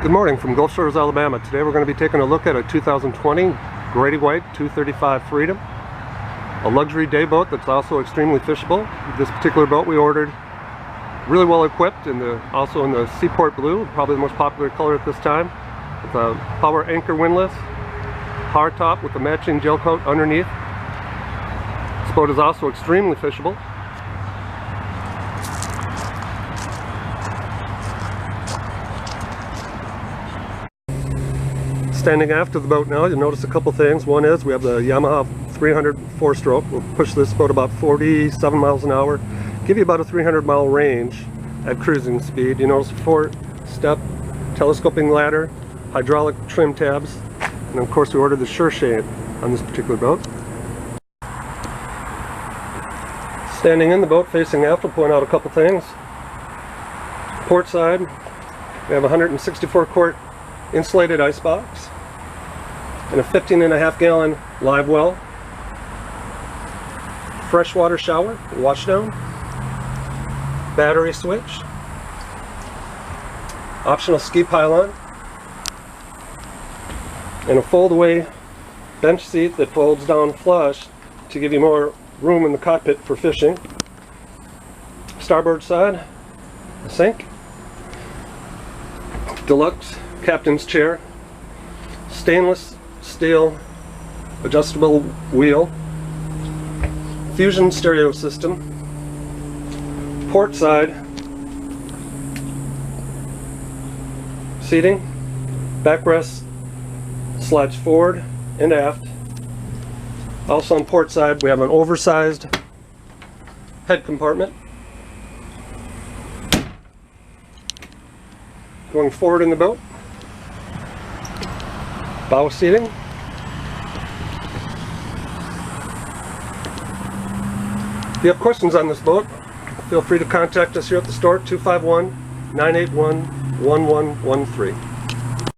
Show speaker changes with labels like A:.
A: Good morning from Gulf Shores, Alabama. Today we're going to be taking a look at a 2020 Grady-White 235 Freedom, a luxury day boat that's also extremely fishable. This particular boat we ordered really well equipped, and also in the Seaport Blue, probably the most popular color at this time, with a power anchor windlass, hard top with a matching gel coat underneath. This boat is also extremely fishable. Standing aft of the boat now, you'll notice a couple things. One is we have the Yamaha 300 4-stroke. We'll push this boat about 47 miles an hour, give you about a 300-mile range at cruising speed. You notice a 4-step telescoping ladder, hydraulic trim tabs, and of course we ordered the Sure Shade on this particular boat. Standing in the boat facing aft, we'll point out a couple things. Port side, we have a 164 quart insulated ice box and a 15.5 gallon live well, freshwater shower, washdown, battery switch, optional ski pylon, and a fold-away bench seat that folds down flush to give you more room in the cockpit for fishing. Starboard side, a sink, deluxe captain's chair, stainless steel adjustable wheel, fusion stereo system, port side seating, backrest slides forward and aft. Also on port side we have an oversized head compartment. Going forward in the boat, bow seating, if you have questions on this boat, feel free to contact us here at the store, 251-981-1113.